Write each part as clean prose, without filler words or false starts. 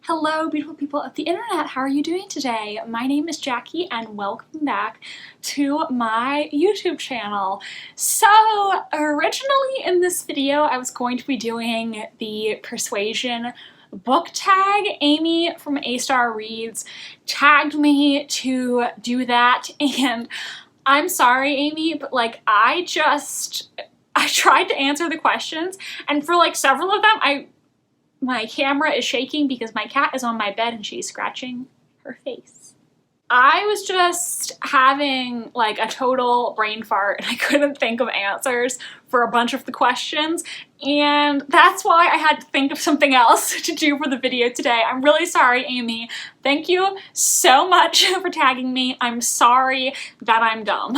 Hello, beautiful people of the internet. How are you doing today? My name is Jackie and welcome back to my YouTube channel. So originally in this video, I was going to be doing the Persuasion book tag. Amy from A-Star Reads tagged me to do that, and I'm sorry, Amy, but I tried to answer the questions, and for several of them, my camera is shaking because my cat is on my bed and she's scratching her face. I was just having a total brain fart and I couldn't think of answers for a bunch of the questions, and that's why I had to think of something else to do for the video today. I'm really sorry, Amy. Thank you so much for tagging me. I'm sorry that I'm dumb.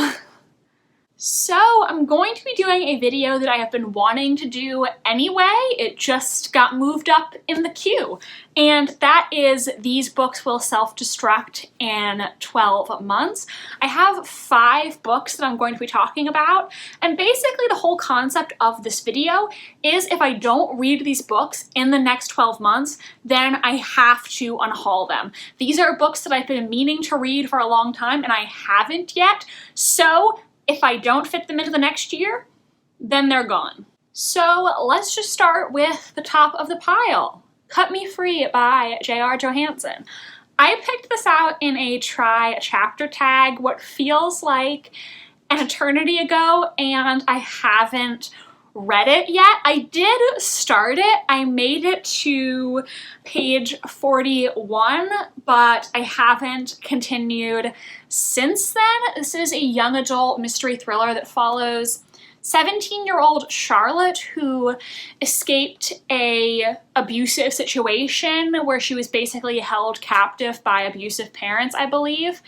So I'm going to be doing a video that I have been wanting to do anyway. It just got moved up in the queue, and that is These Books Will Self-Destruct in 12 Months. I have 5 books that I'm going to be talking about, and basically the whole concept of this video is if I don't read these books in the next 12 months, then I have to unhaul them. These are books that I've been meaning to read for a long time and I haven't yet, so if I don't fit them into the next year, then they're gone. So let's just start with the top of the pile. Cut Me Free by J.R. Johansson. I picked this out in a try chapter tag, what feels like an eternity ago, and I haven't read it yet. I did start it. I made it to page 41, but I haven't continued since then. This is a young adult mystery thriller that follows 17-year-old Charlotte, who escaped a abusive situation where she was basically held captive by abusive parents, I believe,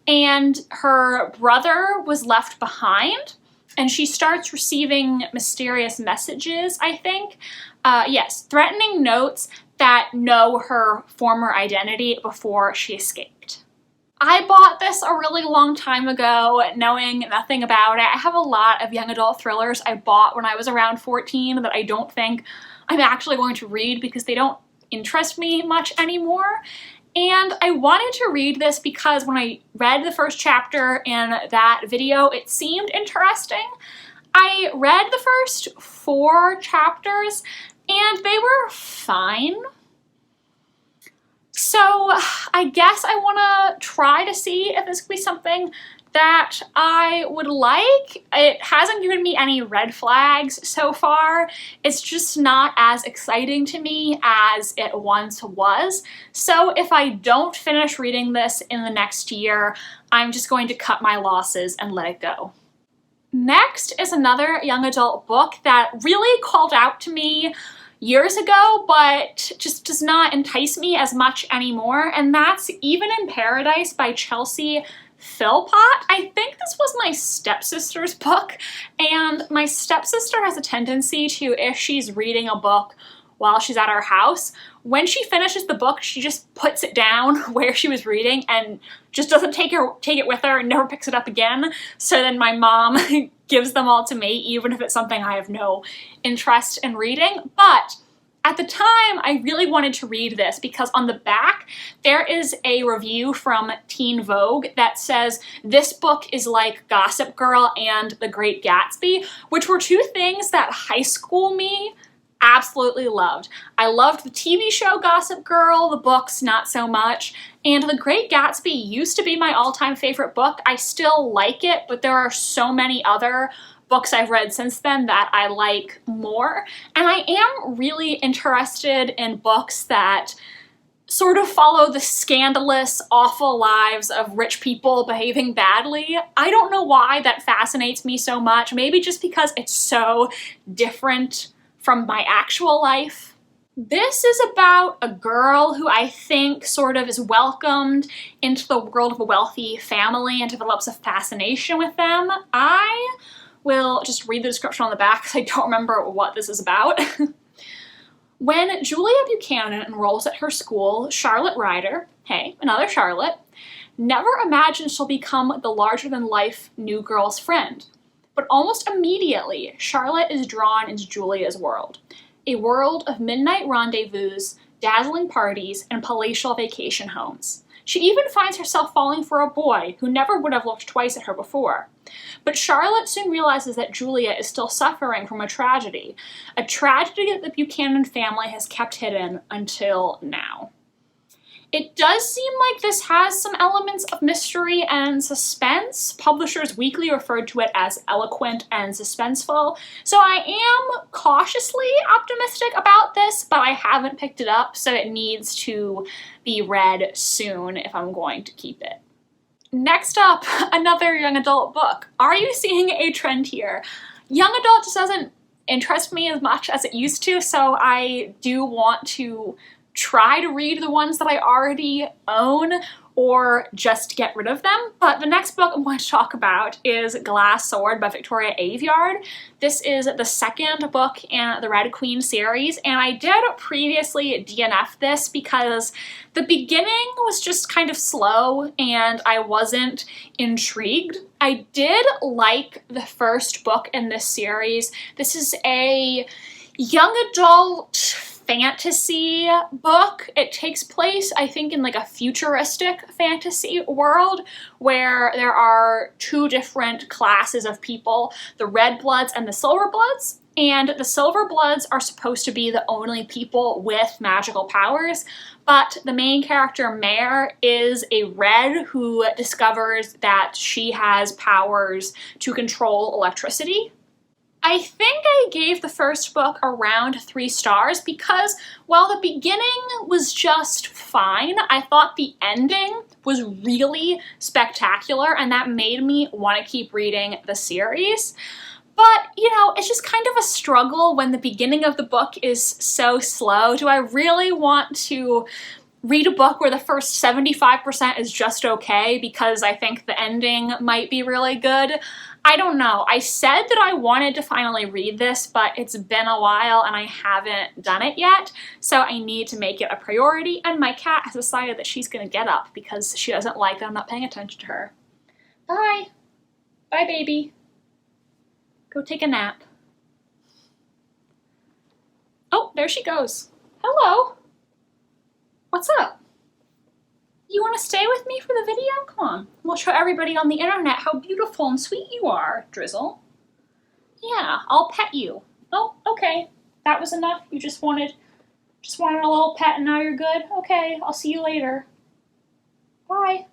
and her brother was left behind. And she starts receiving mysterious messages, I think. Yes, threatening notes that know her former identity before she escaped. I bought this a really long time ago, knowing nothing about it. I have a lot of young adult thrillers I bought when I was around 14 that I don't think I'm actually going to read because they don't interest me much anymore. And I wanted to read this because when I read the first chapter in that video, it seemed interesting. I read the first 4 chapters and they were fine. So I guess I want to try to see if this could be something that I would like. It hasn't given me any red flags so far. It's just not as exciting to me as it once was. So if I don't finish reading this in the next year, I'm just going to cut my losses and let it go. Next is another young adult book that really called out to me years ago, but just does not entice me as much anymore, and that's Even in Paradise by Chelsea Philpott. I think this was my stepsister's book, and my stepsister has a tendency to, if she's reading a book while she's at our house, when she finishes the book, she just puts it down where she was reading and just doesn't take it with her and never picks it up again. So then my mom gives them all to me, even if it's something I have no interest in reading. But at the time, I really wanted to read this because on the back, there is a review from Teen Vogue that says, this book is like Gossip Girl and The Great Gatsby, which were 2 things that high school me absolutely loved. I loved the TV show Gossip Girl, the books not so much, and The Great Gatsby used to be my all-time favorite book. I still like it, but there are so many other books I've read since then that I like more, and I am really interested in books that sort of follow the scandalous, awful lives of rich people behaving badly. I don't know why that fascinates me so much, maybe just because it's so different from my actual life. This is about a girl who I think sort of is welcomed into the world of a wealthy family and develops a fascination with them. I will just read the description on the back because I don't remember what this is about. When Julia Buchanan enrolls at her school, Charlotte Ryder, hey, another Charlotte, never imagines she'll become the larger-than-life new girl's friend. But almost immediately, Charlotte is drawn into Julia's world. A world of midnight rendezvous, dazzling parties, and palatial vacation homes. She even finds herself falling for a boy who never would have looked twice at her before. But Charlotte soon realizes that Julia is still suffering from a tragedy that the Buchanan family has kept hidden until now. It does seem like this has some elements of mystery and suspense. Publishers Weekly referred to it as eloquent and suspenseful, so I am cautiously optimistic about this, but I haven't picked it up, so it needs to be read soon if I'm going to keep it. Next up, another young adult book. Are you seeing a trend here? Young adult just doesn't interest me as much as it used to, so I do want to try to read the ones that I already own or just get rid of them. But the next book I'm going to talk about is Glass Sword by Victoria Aveyard. This is the second book in the Red Queen series, and I did previously DNF this because the beginning was just kind of slow and I wasn't intrigued. I did like the first book in this series. This is a young adult fantasy book. It takes place, I think, in like a futuristic fantasy world where there are two different classes of people, the Red Bloods and the Silver Bloods. And the Silver Bloods are supposed to be the only people with magical powers, but the main character, Mare, is a Red who discovers that she has powers to control electricity. I think I gave the first book around 3 stars because while the beginning was just fine, I thought the ending was really spectacular and that made me want to keep reading the series. But, you know, it's just kind of a struggle when the beginning of the book is so slow. Do I really want to read a book where the first 75% is just okay because I think the ending might be really good? I don't know. I said that I wanted to finally read this, but it's been a while and I haven't done it yet, so I need to make it a priority, and my cat has decided that she's gonna get up because she doesn't like that I'm not paying attention to her. Bye. Bye, baby. Go take a nap. Oh, there she goes. Hello. What's up? You want to stay with me for the video? Come on. We'll show everybody on the internet how beautiful and sweet you are, Drizzle. Yeah, I'll pet you. Oh, okay. That was enough. You just wanted a little pet and now you're good? Okay, I'll see you later. Bye.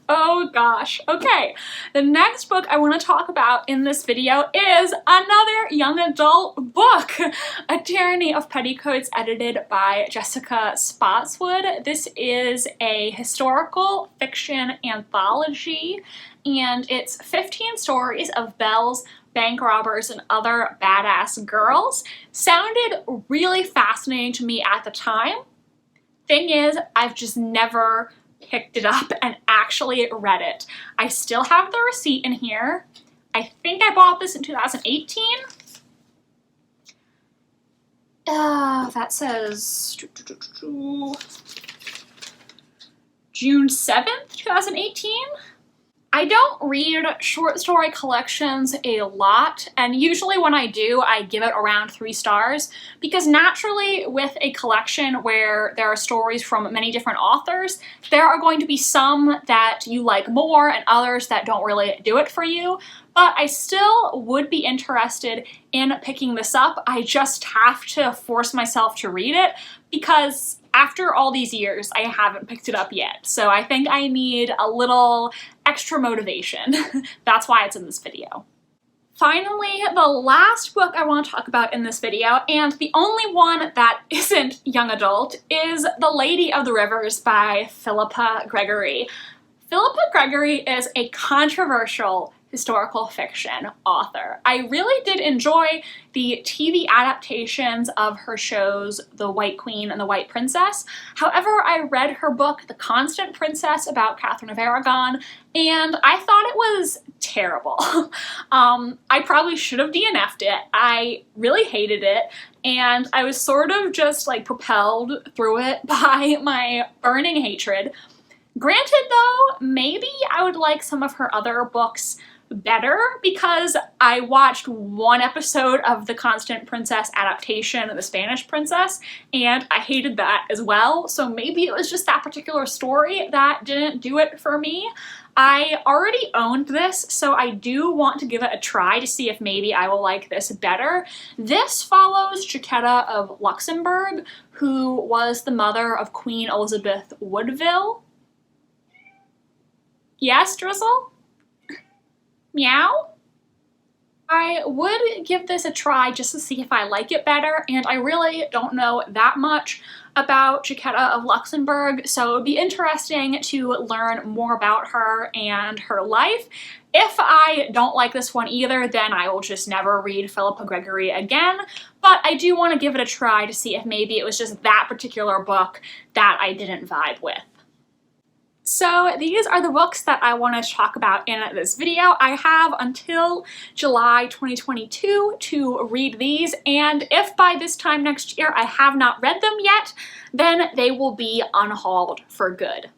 Oh gosh. Okay, the next book I want to talk about in this video is another young adult book, A Tyranny of Petticoats, edited by Jessica Spotswood. This is a historical fiction anthology, and it's 15 stories of belles, bank robbers, and other badass girls. Sounded really fascinating to me at the time. Thing is, I've just never picked it up and actually read it. I still have the receipt in here. I think I bought this in 2018. That says June 7th, 2018. I don't read short story collections a lot, and usually when I do, I give it around 3 stars, because naturally with a collection where there are stories from many different authors, there are going to be some that you like more and others that don't really do it for you, but I still would be interested in picking this up. I just have to force myself to read it, because after all these years, I haven't picked it up yet. So I think I need a little extra motivation. That's why it's in this video. Finally, the last book I want to talk about in this video, and the only one that isn't young adult, is The Lady of the Rivers by Philippa Gregory. Philippa Gregory is a controversial historical fiction author. I really did enjoy the TV adaptations of her shows The White Queen and The White Princess. However, I read her book The Constant Princess about Catherine of Aragon, and I thought it was terrible. I probably should have DNF'd it. I really hated it, and I was sort of just like propelled through it by my burning hatred. Granted though, maybe I would like some of her other books better because I watched one episode of the Constant Princess adaptation of The Spanish Princess, and I hated that as well, so maybe it was just that particular story that didn't do it for me. I already owned this, so I do want to give it a try to see if maybe I will like this better. This follows Jacquetta of Luxembourg, who was the mother of Queen Elizabeth Woodville. Yes, Drizzle? Meow? I would give this a try just to see if I like it better, and I really don't know that much about Jacquetta of Luxembourg, so it would be interesting to learn more about her and her life. If I don't like this one either, then I will just never read Philippa Gregory again, but I do want to give it a try to see if maybe it was just that particular book that I didn't vibe with. So these are the books that I want to talk about in this video. I have until July 2022 to read these, and if by this time next year I have not read them yet, then they will be unhauled for good.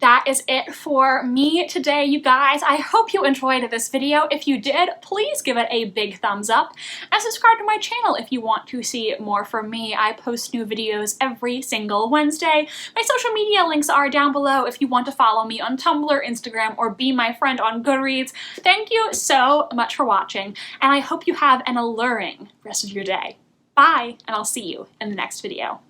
That is it for me today, you guys. I hope you enjoyed this video. If you did, please give it a big thumbs up and subscribe to my channel if you want to see more from me. I post new videos every single Wednesday. My social media links are down below if you want to follow me on Tumblr, Instagram, or be my friend on Goodreads. Thank you so much for watching, and I hope you have an alluring rest of your day. Bye, and I'll see you in the next video.